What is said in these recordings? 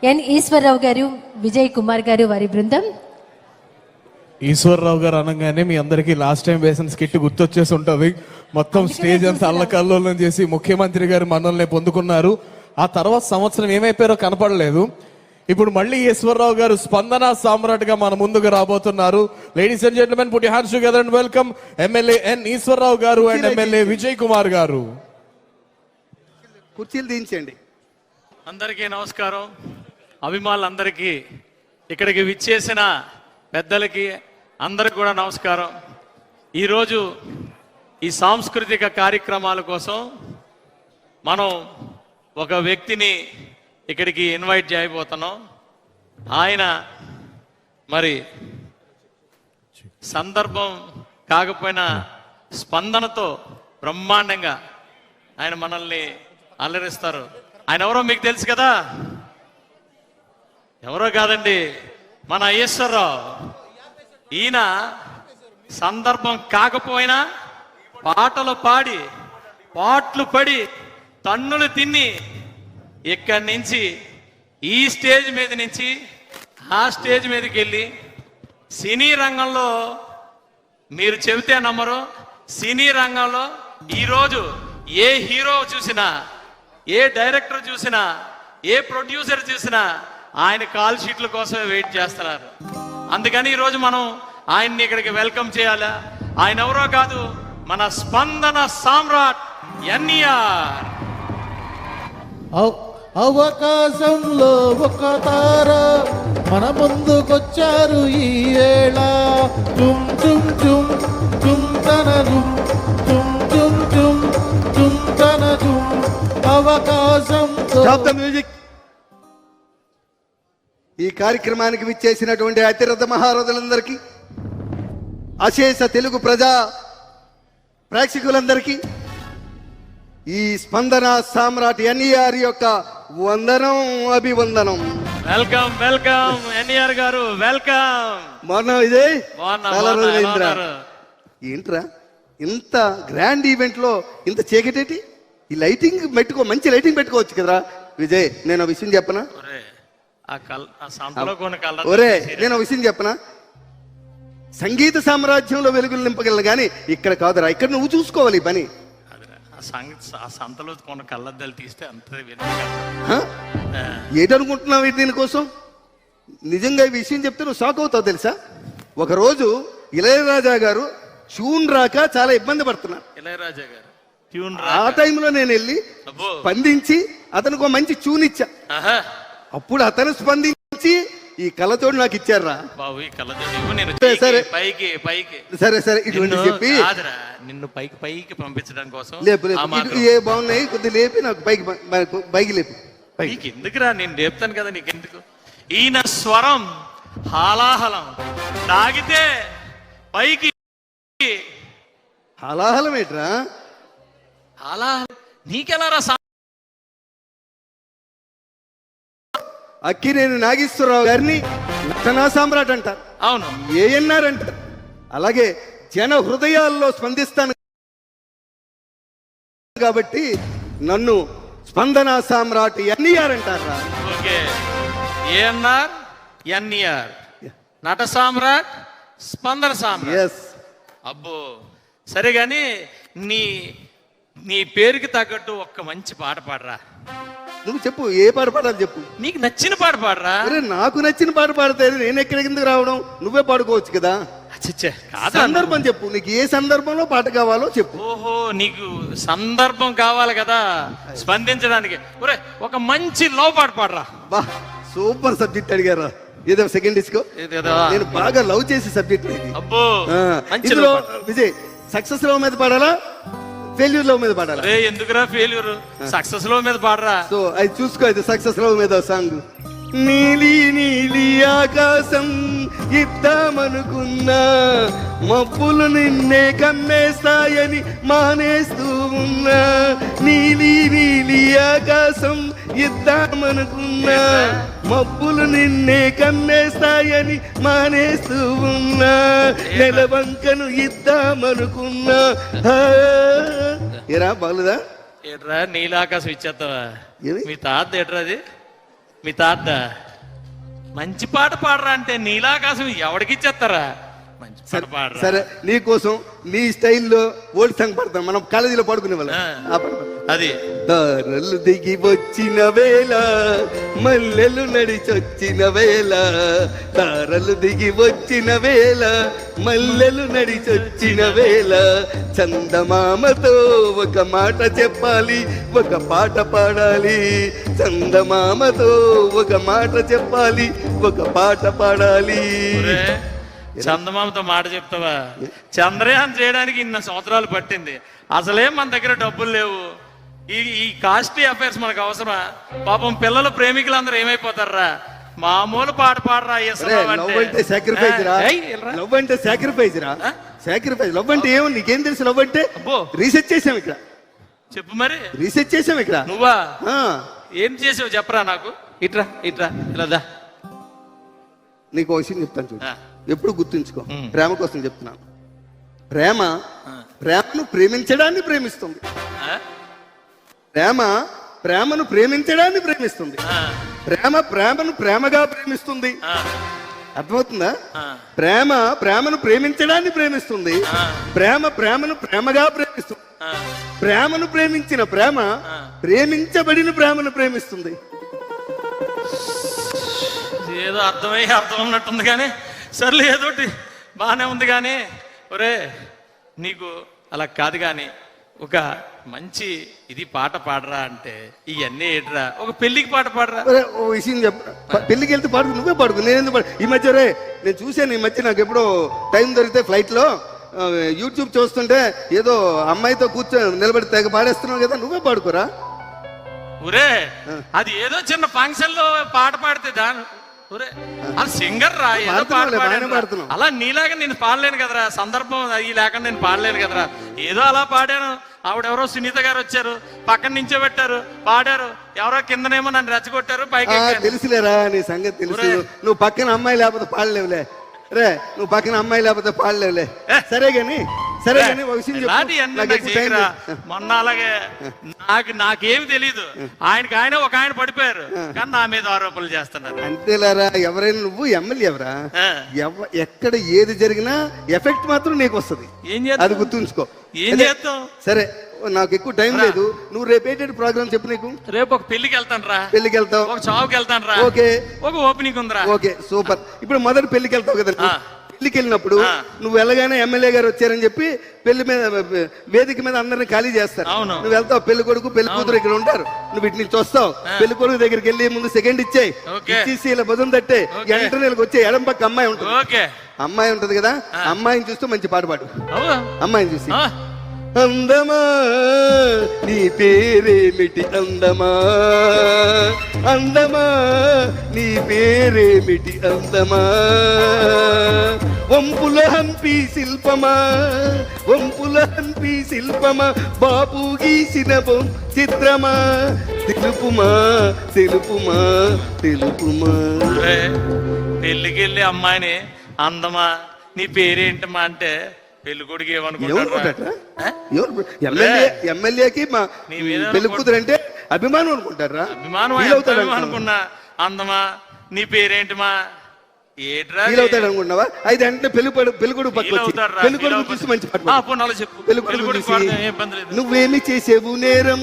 ఎన్ ఈశ్వరరావు గారు, విజయ్ కుమార్ గారు వారి బృందం. ఈశ్వరరావు గారు అనగానే మీ అందరికీ లాస్ట్ టైం వేసిన స్కిట్ గుర్తొచ్చేసి ఉంటుంది. మొత్తం స్టేజ్ అంతా అల్లకల్లోలం చేసి ముఖ్యమంత్రి గారు మనల్ని పొందుకున్నారు. ఆ తర్వాత సంవత్సరం ఏమైపోయారో కనపడలేదు. ఇప్పుడు మళ్ళీ ఈశ్వరరావు గారు స్పందన సామ్రాట్ గా మన ముందుకు రాబోతున్నారు. Ladies and gentlemen, put your hands together and welcome MLA N Eswararao గారు అండ్ ఎమ్మెల్యే విజయ్ కుమార్ గారు. కుర్చీలు దించండి. అందరికీ నమస్కారం. అభిమానులందరికీ, ఇక్కడికి విచ్చేసిన పెద్దలకి అందరికి కూడా నమస్కారం. ఈరోజు ఈ సాంస్కృతిక కార్యక్రమాల కోసం మనం ఒక వ్యక్తిని ఇక్కడికి ఇన్వైట్ చేయబోతున్నాం. ఆయన మరి సందర్భం కాకపోయినా స్పందనతో బ్రహ్మాండంగా ఆయన మనల్ని అల్లరిస్తారు. ఆయన ఎవరో మీకు తెలుసు కదా, ఎవరో కాదండి, మన ఈశ్వరరావు. ఈయన సందర్భం కాకపోయినా పాటలు పాడి పాటలు పడి తన్నులు తిని ఇక్కడి నుంచి ఈ స్టేజ్ మీద నుంచి ఆ స్టేజ్ మీదకి వెళ్ళి సినీ రంగంలో మీరు చెబితే నమ్మరు, సినీ రంగంలో ఈరోజు ఏ హీరో చూసినా, ఏ డైరెక్టర్ చూసినా, ఏ ప్రొడ్యూసర్ చూసినా ఆయన కాల్ షీట్ల కోసమే వెయిట్ చేస్తున్నారు. అందుకని ఈరోజు మనం ఆయన్ని ఇక్కడికి వెల్కమ్ చేయాలా. ఆయన ఎవరో కాదు, మన స్పందన సామ్రాట్ ఎన్టీఆర్. అవకాశంలో ఒక తార మన ముందుకొచ్చారు ఈ వేళ. చుమ్ చుమ్ చుమ్ చుమ్ తన చుమ్ చుమ్ చుమ్ చుమ్ చుమ్ తన చుమ్. అవకాశం. మ్యూజిక్. ఈ కార్యక్రమానికి విచ్చేసినటువంటి అతిరథ మహారథులందరికీ, అశేష తెలుగు ప్రజా ప్రేక్షకులందరికీ ఈ స్పందన సామ్రాట్ ఎన్టీఆర్ యొక్క వందనం, అభివందనం. వెల్కమ్ వెల్కమ్ ఎన్టీఆర్ గారు, వెల్కమ్. మొన్న ఇదే బాగున్నా. ఏంట్రా ఇంత గ్రాండ్ ఈవెంట్ లో ఇంత చీకటేటి? ఈ లైటింగ్ పెట్టుకో, మంచి లైటింగ్ పెట్టుకోవచ్చు కదరా విజయ్. నేను ఒక విషయం చెప్పనా? ఒరే, నేను ఒక విషయం చెప్పనా? సంగీత సామ్రాజ్యంలో వెలుగులు నింపగలను కానీ ఇక్కడ కాదురా. ఇక్కడ నువ్వు చూసుకోవాలి ఈ పని. సంతలో కొన్న కళ్ళద్దాలు తీస్తే అంత ఏటనుకుంటున్నావు దీనికోసం? నిజంగా ఈ విషయం చెప్తే నువ్వు షాక్ అవుతావు తెలుసా. ఒకరోజు ఇళయరాజా గారు ట్యూన్ రాక చాలా ఇబ్బంది పడుతున్నారు. ఇళయరాజా గారు ఆ టైంలో నేను వెళ్ళి స్పందించి అతనికి ఒక మంచి ట్యూన్ ఇచ్చా. అప్పుడు అతను స్పందించి ఈ కళ్ళతోడు నాకు ఇచ్చారా బాబు. ఈ కళ్ళతోడు సరే పైకి పైకి సరే సరే ఇటువంటి చెప్పి నిన్ను పైకి పైకి పంపించడం కోసం లేపు ఏ బాగున్నాయి కొద్ది లేపి నాకు పైకి లేపు. పైకి ఎందుకురా, నేను లేపుతాను కదా నీకెందుకు. ఈయన స్వరం హాలాహలం, తాగితే పైకి. హాలాహలం ఏంట్రా? హాలాహలం నీకెలా రా? అక్కినేని నాగేశ్వరరావు గారిని నటనా సామ్రాట్ అంటారు. అవును, ఏఎన్ఆర్ అంటారు. అలాగే జన హృదయాల్లో స్పందిస్తాను కాబట్టి నన్ను స్పందన సామ్రాట్ ఎన్టీఆర్ అంటారా? ఓకే, ఏఎన్ఆర్ ఎన్టీఆర్, నట సామ్రాట్, స్పందన సామ్రాట్. అబ్బో సరే గాని నీ పేరుకి తగ్గట్టు ఒక్క మంచి పాట పాడరా. నువ్వు చెప్పు, ఏ పాట పాడాలి చెప్పు. నీకు నచ్చిన పాట పాడరా. నాకు నచ్చిన పాట పాడితే నేను ఎక్కడికి ఎందుకు రావడం? నువ్వే పాడుకోవచ్చు కదా. సందర్భం చెప్పు, నీకు ఏ సందర్భంలో పాట కావాలో చెప్పు. ఓహో, నీకు సందర్భం కావాలి కదా స్పందించడానికి. ఒరే, ఒక మంచి లవ్ పాట పాడరా. బా, సూపర్ సబ్జెక్ట్ అడిగారా. ఏదో సెకండ్ డిస్కో, నేను బాగా లవ్ చేసే సబ్జెక్ట్ ఇది. అబ్బో, ఇందులో విజయ్ సక్సెస్ లవ్ మీద పాడాలా, ఫెయిల్యూర్ లవ్ మీద పాడాలా? ఎందుకురా ఫెయిల్యూర్, సక్సెస్ లవ్ మీద పాడరా. సో అది చూసుకో, ఇది సక్సెస్ లవ్ మీద సాంగ్. నీలి నీలి ఆకాశం ఇద్దామనుకున్నా, మబ్బులు నిన్నే కమ్మేస్తాయని మానేస్తూ ఉన్నా. నీలి నీలి ఆకాశం ఇద్దామనుకున్నా, మబ్బులు నిన్నే కమ్మేస్తాయని మానేస్తూ ఉన్నా. నెలవంకను ఇద్దామనుకున్నా. ఏరా బాగుదా? ఏట్రా నీలాకాశం ఇచ్చేస్తావా? మీ తాత ఏట్రా అది? మీ తాత మంచి పాట పాడరా అంటే నీలాకాశం ఎవడికి ఇచ్చేస్తారా? మంచి పాట సరే పాడరా. సరే నీకోసం నీ స్టైల్లో ఓల్డ్ సాంగ్ పాడతాం, మనం కాలేజీలో పాడుకునే వాళ్ళం. ఆ పాట పాడు. అది దారలు దిగి వచ్చిన వేళ మల్లెలు నడిచొచ్చిన వేళ, దారలు దిగి వచ్చిన వేళ మల్లెలు నడిచొచ్చిన వేళ, చందమామతో ఒక మాట చెప్పాలి, ఒక పాట పాడాలి. చందమామతో ఒక మాట చెప్పాలి, ఒక పాట పాడాలి. ఒరే, చందమామతో మాట చెప్తావా? చంద్రయాన్ చేయడానికి ఇన్ని సంవత్సరాలు పట్టింది, అసలే మన దగ్గర డబ్బులు లేవు. ఈ కాస్ట్లీ అఫైర్స్ మనకు అవసరమా? పాపం పిల్లలు ప్రేమికులందరూ ఏమైపోతారా? మామూలు పాట పాడరా. లవ్ అంటే సాక్రిఫైస్ రా, లవ్ అంటే సాక్రిఫైస్ రా, సాక్రిఫైస్. లవ్ అంటే ఏమో నీకేం తెలుసు? లవ్ అంటే అబ్బో. రీసెర్చ్ చేసాం ఇక్కడ, చెప్పు మరి. రీసెర్చ్ చేసాం ఇక్కడ. నువ్వా? ఆ, ఏం చేసావు చెప్పరా నాకు. ఇట్రా ఇట్రా ఇలా దా. నీకు ఒక విషయం చెప్తాను చూడు, ఆ. ఎప్పుడు గుర్తుంచుకో. ప్రేమ కోసం చెప్తున్నాను. ప్రేమ ప్రేమను ప్రేమించడాన్ని ప్రేమిస్తుంది. ఆ? ప్రేమ ప్రేమను ప్రేమించడాన్ని ప్రేమిస్తుంది. ఆ. ప్రేమ ప్రేమను ప్రేమగా ప్రేమిస్తుంది. ఆ. అర్థమవుతుందా? ఆ. ప్రేమ ప్రేమను ప్రేమించడాన్ని ప్రేమిస్తుంది. ఆ. ప్రేమ ప్రేమను ప్రేమగా ప్రేమిస్తుంది. ఆ. ప్రేమను ప్రేమించిన ప్రేమ ప్రేమించబడిన ప్రేమను ప్రేమిస్తుంది. ఏదో అర్థం ఉన్నట్టుంది కానీ సర్లే, ఏదోటి బాగానే ఉంది కానీ. ఒరే, నీకు అలా కాదు కానీ ఒక మంచి ఇది పాట పాడరా అంటే ఇవన్నీ ఏట్రా? ఒక పెళ్లికి పాట పాడరా. ఒరే, ఓ విషయం చెప్ప, పెళ్లికి వెళ్తే పాడుకు, నువ్వే పాడుకు, నేను ఎందుకు పాడు? ఈ మధ్య రే నేను చూశాను, ఈ మధ్య నాకు ఎప్పుడో టైం దొరికితే ఫ్లైట్లో యూట్యూబ్ చూస్తుంటే ఏదో అమ్మాయితో నిలబడి తెగ పాడేస్తున్నావు కదా, నువ్వే పాడుకోరా. ఒరే, అది ఏదో చిన్న ఫంక్షన్ లో పాట పాడితే ఒరే, అది సింగర్ రా, ఏదో పాట పాడుతున్నావులే, బాగానే పాడాను రా. పాడుతున్నావు. అలా నీలాగా నేను పాడలేను కదరా, సందర్భం అయ్యి లేకుండా నేను పాడలేను కదరా. ఏదో అలా పాడాను. ఆవిడెవరో సునీత గారు వచ్చారు, పక్కన నించోబెట్టారు, పాడారు. ఎవరో కిందనేమో నన్ను రెచ్చగొట్టారు, పైకి ఎక్కాను. తెలుసులేరా నీ సంగతి తెలుసు. ఒరే. నువ్వు పక్కన అమ్మాయి లేకపోతే పాడలేవులే రే, నువ్వు పక్కన అమ్మాయి లేకపోతే పాడలేవులే. సరే గాని సరే గాని ఒక విషయం చెప్పు. ఇలాంటివన్నీ నాకు నాకు ఎక్కువ టైం చేయకురా. లేదు. మొన్న అలాగే నాకేమి తెలీదు, ఆయన ఒక ఆయన పడిపోయారు కానీ నా మీద ఆరోపణలు చేస్తున్నారు. అంతేలారా, ఎవరైనా నువ్వు ఎమ్మెల్యే ఎవరా, ఆ. ఎక్కడ ఏది జరిగినా ఎఫెక్ట్ మాత్రం నీకు వస్తుంది. ఏం చేద్దాం? అది గుర్తుంచుకో. ఏం అదే, చేద్దాం? సరే నాకు ఎక్కువ టైం లేదు, నువ్వు రేపు ఏంటంటే ప్రోగ్రామ్ చెప్పు. నీకు రేపు ఒక పెళ్లికి వెళ్తాను రా, పెళ్లికి వెళ్తావు, ఒక చావుకి వెళ్తాను రా, ఓకే, ఒక ఓపెనింగ్ ఉందిరా. Okay super. ఇప్పుడు మొదటి పెళ్లికి వెళ్తావు కదా, ఆ. పెళ్లికి వెళ్ళినప్పుడు ఆ. నువ్వు వెళ్ళగానే ఎమ్మెల్యే గారు వచ్చారని చెప్పి పెళ్లి మీద వేదిక మీద అందరిని ఖాళీ చేస్తారు. అవును. నువ్వు వెళ్తావు, పెళ్లి కొడుకు పెళ్లి కూతురు ఇక్కడ ఉంటారు, నువ్వు ఇటు నుంచి వస్తావు, పెళ్లి కొడుకు దగ్గరికి వెళ్ళి ముందు సెకండ్ ఇచ్చేయి, ఓకే. ఇచ్చేసి ఇలా భుజం తట్టే, ఓకే. వెంటనే వచ్చే ఎడం పక్క అమ్మాయి ఉంటుంది, ఓకే. అమ్మాయి ఉంటది కదా, అమ్మాయిని చూస్తూ మంచి పాట పాడు. అవునా? అమ్మాయిని చూసి ఆ. అందమా నీ పేరేమిటి అందమా, అందమా నీ పేరేమిటి అందమా, వంపుల హంపి శిల్పమా, వంపుల హంపి శిల్పమా, బాపు గీసిన చిత్రమా, తెలుపుమా తెలుపుమా తెలుపుమా. ఒరే, పెళ్లికి వెళ్ళి అమ్మాయిని అందమా నీ పేరేంటమ్మా అంటే పెళ్లి కొడుకు ఏమనుకుంటారా? ఏమనుకుంటారా? ఎమ్మెల్యేకి మా నీ మీద పెళ్లి కూతురు అంటే అభిమానం అనుకుంటారా? అభిమానం ఫీల్ అవుతాడు అనుకున్నా. అందమా నీ పేరేంటమా ఏట్రా ఫీల్ అవుతాడు అనుకుంటున్నావా? అయితే అంటే పెళ్ళికొడుకు పక్క ఫీల్ వచ్చి అవుతాడురా, పెళ్ళికొడుకు ఫీల్ చూసి మంచి పాట ఆ, పాడు. పోనీ అలా చెప్పు. పెళ్ళికొడుకు పెళ్ళికొడుకు చూసి, పాడితే ఏం ఇబ్బంది లేదు. నువ్వేమి చేసేవు నేరం,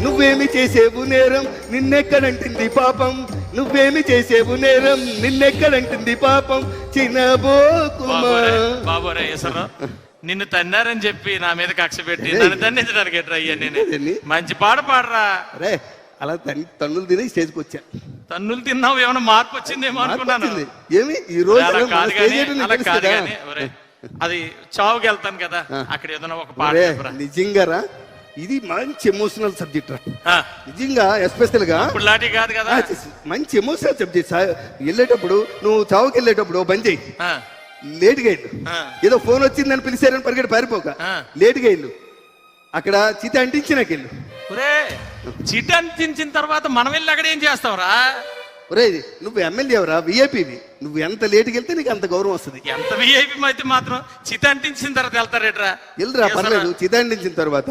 నువ్వేమి చేసేవు నేరం, నిన్నెక్కడంటుంది పాపం, నువ్వేమి చేసేవు నేరం, నిన్నెక్కడంటుంది పాపం, చిన్నబోకుమా. బాబోరే ఎసరు నిన్ను తన్నారని చెప్పి నా మీద కక్ష పెట్టి నన్ను తన్నించడానికి ఎట్రా అయ్యా? నేను మంచి పాట పాడరా. అరే అలా తన్నులు తిని స్టేజ్కి వచ్చా, తన్నులు తిన్నావు, ఏమైనా మార్పు వచ్చిందేమో అనుకున్నాను. వచ్చింది. ఏమి ఈ రోజు అలా మన కాదు స్టేజ్ కానీ, ఏంటో నీకు అలా తెలుసు కాదు కదా? కానీ, ఒరే, అది చావుకి వెళ్తాను కదా, అక్కడ ఏదైనా ఒక పాట ఒరే, చెప్పరా. నిజంగా రా, ఇది మంచి ఎమోషనల్ సబ్జెక్ట్ రా, ఆ, నిజంగా ఎస్పెషల్ గా ఇప్పుడు లాంటి కాదు కదా. మంచి ఎమోషనల్ సబ్జెక్ట్. వెళ్ళేటప్పుడు నువ్వు చావుకి వెళ్ళేటప్పుడు ఓ బంద్ చేయి, ఆ, లేటుగా ఇల్లు, ఆ. ఏదో ఫోన్ వచ్చిందని పిలిచారని పరిగెట్టి పారిపోక, ఆ. లేటుగా ఇల్లు, అక్కడ చిత అంటించినాకెళ్ళు. ఒరే, చిట్ అంటించిన తర్వాత మనం వెళ్ళి అక్కడ ఏం చేస్తావురా? ఒరే నువ్వు ఎమ్మెల్యే ఎవరా, విఐపివి, నువ్వు ఎంత లేటుకి వెళ్తే నీకు అంత గౌరవం వస్తుంది. ఎంత విఐపి అయితే మాత్రం చిట్ అంటించిన తర్వాత వెళ్తారేట్రా? వెళ్ళరా, పర్లేదు. చిత అంటించిన తర్వాత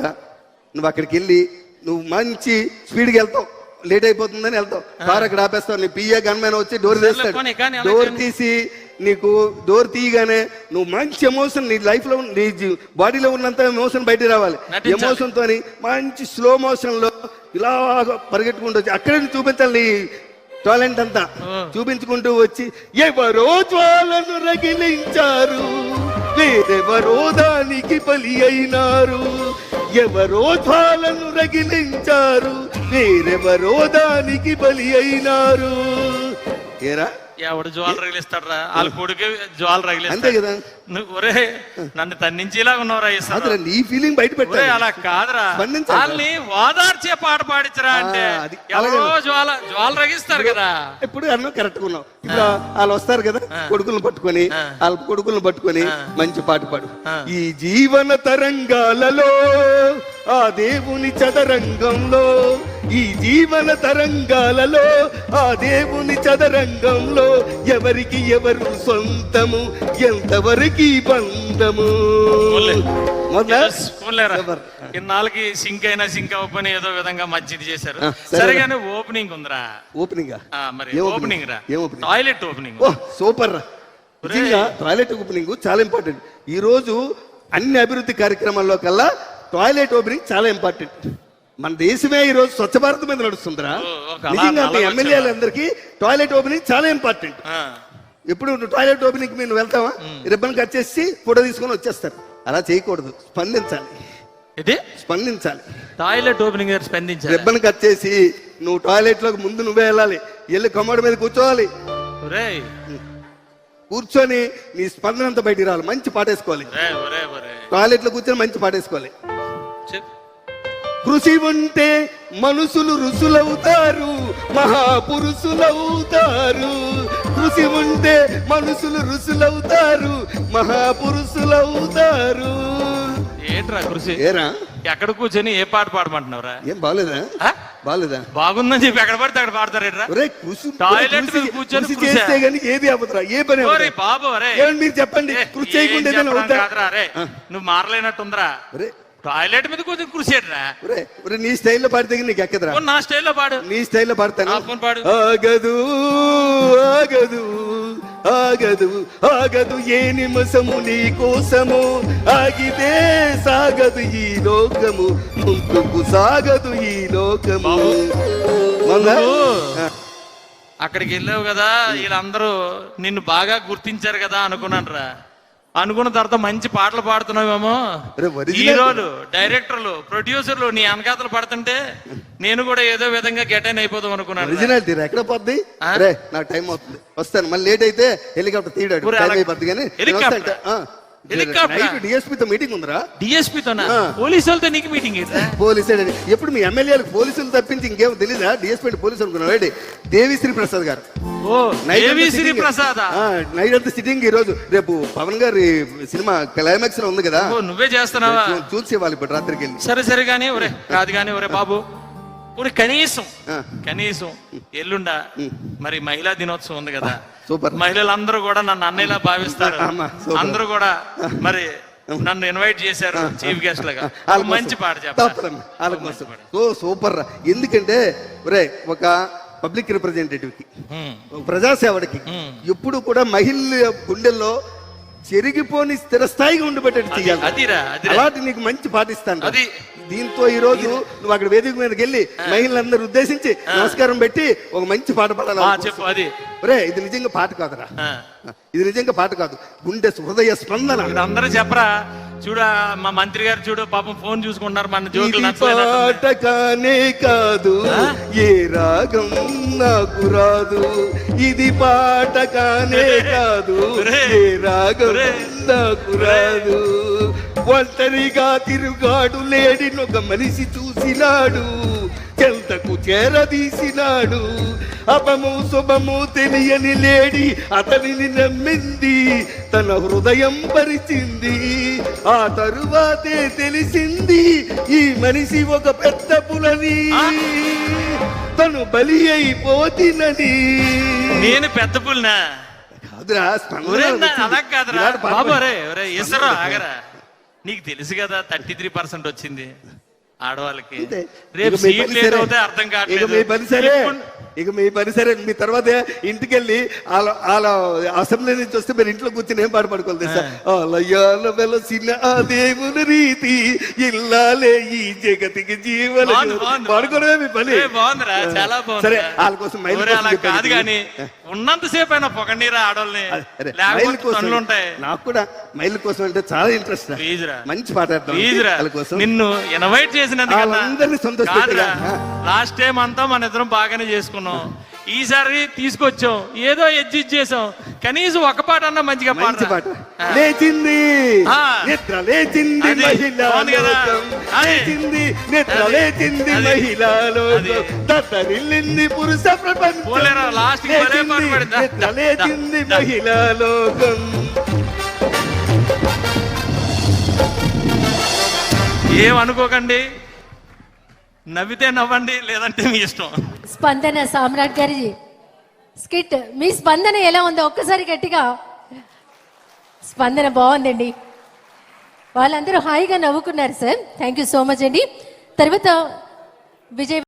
నువ్వు అక్కడికి వెళ్ళి నువ్వు మంచి స్పీడ్కి వెళ్తావు, లేట్ అయిపోతుందని వెళ్తాం, కారు అక్కడ ఆపేస్తావు, నీ పిఏ గన్మెన్ వచ్చి డోర్ తీస్తాడు, పోనీ, కానీ అలా డోర్ చేయను. తీసి నీకు డోర్ తీయగానే నువ్వు మంచి ఎమోషన్ నీ లైఫ్ లో నీ బాడీలో ఉన్నంత ఎమోషన్ బయటికి రావాలి. నటించాలి. ఎమోషన్ తోని మంచి స్లో మోషన్ లో ఇలా పరిగెట్టుకుంటూ వచ్చి అక్కడే చూపించాలి నీ టాలెంట్ అంతా. చూపించుకుంటూ వచ్చి ఎవరో జ్వాలను రగిలించారు, వేరెవరో దానికి బలి అయినారు, ఎవరో జ్వాలను రగిలించారు, వేరెవరో దానికి బలి అయినారు. ఏరా ఎవడు జ్వాల రగిలిస్తాడరా, వాళ్ళ కొడుకే జ్వాల అంతే రగిలిస్తాడు. కదా. నువ్వు ఒరే నన్ను తన్నించేలాగా ఉన్నావురా ఈశ్వరరావు. అసలు నీ ఫీలింగ్ బయట ఒరే పెట్టాలి. అలా కాదురా, స్పందించాలి. వాళ్ళని ఓదార్చే పాట పాడించరా అంటే అది ఎవరో అలాగే. జ్వాల రగిస్తారు కదా. ఇప్పుడు అన్న కరెక్ట్ ఉన్నావు. ఇప్పుడు వాళ్ళు వస్తారు కదా కొడుకులను పట్టుకొని, వాళ్ళ కొడుకులను పట్టుకొని మంచి పాట పాడు. ఈ జీవన తరంగాలలో ఆ దేవుని చదరంగంలో, ఈ జీవన తరంగాలలో ఆ దేవుని చదరంగంలో ఎవరికి ఎవరు సొంతము, ఎంతవరకు బంధము. మొదల పోన్లేరా. ఎవరు? ఇన్నాళ్ళకి సింక్ అయినా సింక్ అవ్వని ఏదో విధంగా మంచిది చేశారు. సరే. సరిగానే ఓపెనింగ్ ఉందిరా. ఓపెనింగ్ మరి ఏ ఓపెనింగ్ రా, ఏ ఓపెనింగ్? Toilet opening. ఓ సూపర్ రా. నిజంగా టాయిలెట్ ఓపెనింగ్ చాలా ఇంపార్టెంట్. ఈ రోజు అన్ని అభివృద్ధి కార్యక్రమాల్లో కల్లా టాయిలెట్ ఓపెనింగ్ చాలా ఇంపార్టెంట్. మన దేశమే ఈ రోజు స్వచ్ఛ భారత్ మీద నడుస్తుందిరా. ఒక అలా నిజంగా అలా ఎమ్మెల్యేలందరికీ టాయిలెట్ ఓపెనింగ్ చాలా ఇంపార్టెంట్. ఎప్పుడు నువ్వు టాయిలెట్ ఓపెనింగ్ మీరు వెళ్తావా, రిబ్బన్ కట్ చేసి ఫోటో తీసుకొని వచ్చేస్తారు. అలా చేయకూడదు, స్పందించాలి, ఇది స్పందించాలి. టాయిలెట్ ఓపెనింగ్ గారు స్పందించారు. రిబ్బన్ కట్ చేసి నువ్వు టాయిలెట్ లోకి ముందు నువ్వే వెళ్ళాలి, వెళ్ళి కమోడ్ మీద కూర్చోవాలి, ఒరేయ్ కూర్చొని నీ స్పందన అంతా బయటికి రావాలి. మంచి పాటేసుకోవాలి, ఒరేయ్ ఒరేయ్ ఒరేయ్ టాయిలెట్ లో కూర్చొని మంచి పాటేసుకోవాలి. చెప్పు. కృషి ఉంటే మనుషులు ఋషులవుతారు, మహాపురుషులవుతారు. కృషి ఉంటే మనుషులు ఋషులవుతారు, మహాపురుషులవుతారు. ఏంట్రా కృషి? ఏరా ఎక్కడ కూర్చొని ఏ పాట పాడమంటున్నావురా? ఏం బాగాలేదా? ఆ? బాగాలేదా? బాగుందని చెప్పి ఎక్కడ పడితే అక్కడ పాడతారేట్రా? ఒరే కృషి టాయిలెట్ మీద కూర్చొని కృషి కృషి. చేస్తే గానీ ఏది అవ్వదురా, ఏ పని ఓరే అవ్వదురా. బాబు ఒరే ఏమండి మీరు చెప్పండి, కృషి చేయకుండా ఏదైనా అవుతా? నువ్వు మారలేనట్టుందిరా. ఒరే టాయిలెట్ మీద కూర్చొని కృషిరా. ఒరే ఒరే నీ స్టైల్లో పాడితే నీకు ఎక్కదరా. నా స్టైల్లో పాడు. నీ స్టైల్లో పాడతాను. ఆ, పోనీ పాడు. ఆగదు ఆగదు ఆగదు ఆగదు ఏ నిమిషము నీ కోసము, ఆగితే సాగదు ఈ లోకము, ముందుకు సాగదు ఈ లోకము. మొన్న అక్కడికి వెళ్ళావు కదా, వీళ్ళందరూ నిన్ను బాగా గుర్తించారు కదా అనుకున్నాను రా. అనుకున్న తర్వాత మంచి పాటలు పాడుతున్నావేమో. అరే, original. హీరోలు, డైరెక్టర్లు, ప్రొడ్యూసర్లు నీ వెనకాతలు పడుతుంటే నేను కూడా ఏదో విధంగా గెటైన్ అయిపోదాం అనుకున్నాను. ఒరిజినాలిటీ ఎక్కడ పోద్ది? అరే నాకు టైం అవుతుంది, వస్తాను. మళ్ళీ లేట్ అయితే హెలికాప్టర్ తీయడాడు, ఊరే టైం అలా- అయిపోద్ది. కానీ హెలికాప్టర్? హెలికాప్టర్? డిఎస్పీతో మీటింగ్ ఉందిరా. డిఎస్పీతోనా? పోలీసులతో నీకు మీటింగ్ అయితే? పోలీసు ఎప్పుడు మీ ఎమ్మెల్యేలకు పోలీసులు తప్పించి ఇంకేమో తెలీదా? డిఎస్పీ పోలీసు అనుకున్నాడు. దేవిశ్రీ ప్రసాద్ గారు ఓ దేవిశ్రీ ప్రసాద్. నైట్ అంతా సిట్టింగ్. ఈ రోజు రేపు పవన్ గారి సినిమా క్లైమాక్స్ లో ఉంది కదా, నువ్వే చేస్తున్నావా? చూసి వాళ్ళు ఇప్పుడు రాత్రికి వెళ్ళి. సరే సరే గానీ ఒరే కాదు గానీ ఒరే బాబు, ఒరే కనీసం ఆ. కనీసం ఎల్లుండా మరి మహిళా దినోత్సవం ఉంది కదా, సూపర్. మహిళలందరూ కూడా నన్ను అన్నయ్యలా భావిస్తారు. అమ్మా, సూపర్. అందరూ కూడా మరి నన్ను ఇన్వైట్ చేశారు చీఫ్ గెస్ట్ లాగా. వాళ్ళ మంచి కోసం. పాట చెప్పాలి. తప్పదమ్మా, వాళ్ళ కోసం. ఓ సూపర్ రా. ఎందుకంటే ఒరే ఒక పబ్లిక్ రిప్రజెంటేటివ్ కి, ఒక ప్రజాసేవడికి ఎప్పుడు కూడా మహిళ గుండెల్లో చెరిగిపోని స్థిరస్థాయిగా ఉండిపెట్టేట్టు చెయ్యాలి. అదిరా అదిరా. అలాంటి నీకు మంచి పాటిస్తాను. అది. దీంతో ఈ రోజు నువ్వు అక్కడ వేదిక మీదకి వెళ్ళి మహిళలందరూ ఉద్దేశించి నమస్కారం పెట్టి ఒక మంచి పాట పాడాలి. చెప్పు అది. ఒరే ఇది నిజంగా పాట కాదురా, ఆ. ఇది నిజంగా పాట కాదు, గుండె హృదయ స్పందన. ఇక్కడ అందరూ చెప్పరా, చూడ మా మంత్రి గారు చూడు పాపం ఫోన్ చూసుకుంటున్నారు, మన జోకులు ఇది నచ్చలేదు. పాట కానే కాదు, ఏ రాగం నాకు రాదు. ఇది పాట కానే కాదు, ఏ రాగం నాకు రాదు. ఒంటరిగా తిరుగాడు లేడినొక మనిషి చూసినాడు, చెంతకు చేరదీసినాడు. అపము శుభము తెలియని లేడి అతనిని నమ్మింది, తన హృదయం పరిచింది. ఆ తరువాతే తెలిసింది ఈ మనిషి ఒక పెద్ద పులని, తను బలి అయిపోతినని. నేను పెద్ద పుల్నా? కాదురా, ఒరే స్పందన అలా కాదురా ఇలాంటి పాట బాబు. పాడు. అరే ఒరే ఎసరా ఆగరా, నీకు తెలుసు కదా 33% వచ్చింది. ఆడవాళ్ళకి అంతే. రేపు ఇక మీ సీట్లు పని సరే. ఏదవుతాయి అర్థం ఇక కావట్లేదు మీ పని సరే ఇప్పుడు- ఇక మీ పని సరే మీ తర్వాత ఇంటికి వెళ్ళి వాళ్ళ అసెంబ్లీ నుంచి వస్తే మీరు ఇంట్లో కూర్చొని ఏం పాట పాడుకోవాలి తెలుసా? ఆలయాల వెలసిన ఆ దేవుని రీతి ఇల్లాలే ఈ జగతికి జీవన బాగుంది, బాగుంది. పాడుకోవడమే మీ పని. ఏ, బాగుందిరా చాలా బాగుంది సరే వాళ్ళ కోసం మైల్ ఒరే, కోసం అలా చెప్పాను. కాదు కానీ ఉన్నంతసేపు అయినా పొగండిరా ఆడవాళ్ళని అరే, మైల్ లేకపోతే కోసం పనులు ఉంటాయి నాకు కూడా మైల్ కోసం అంటే చాలా ఇంట్రెస్ట్ ప్లీజ్ రా మంచి పాట వేద్దాం. ప్లీజ్ రా వాళ్ళ కోసం నిన్ను ఇన్వైట్ చేసినందుకన్నా వాళ్ళందరినీ సంతోషపెట్టేలా. లాస్ట్ టైం అంతా మన ఇద్దరం బాగానే చేసుకున్నాం ఈసారి తీసుకొచ్చాం ఏదో ఎడ్జిట్ చేసాం కనీసం ఒక పాట అన్నా మంచిగా మంచి పాట ఆ. లేచింది ఆ. నిద్ర లేచింది అది మహిళా బాగుంది కదా? లోకం. అది. లేచింది నిద్ర అది. లేచింది అది. మహిళా లోకం. అది. దద్దరిల్లింది పురుష ప్రపంచం. పోలేరా, last కి భలే లేచింది పాట పాడిందా? నిద్ర లేచింది దా. మహిళా లోకం. ఏమనుకోకండి నవ్వితే నవ్వండి లేదంటే మీ ఇష్టం స్పందన సామ్రాట్ గారి స్కిట్ మీ స్పందన ఎలా ఉందో ఒక్కసారి గట్టిగా. స్పందన బాగుందండి, వాళ్ళందరూ హాయిగా నవ్వుకున్నారు sir. Thank you so much అండి. తర్వాత విజయ్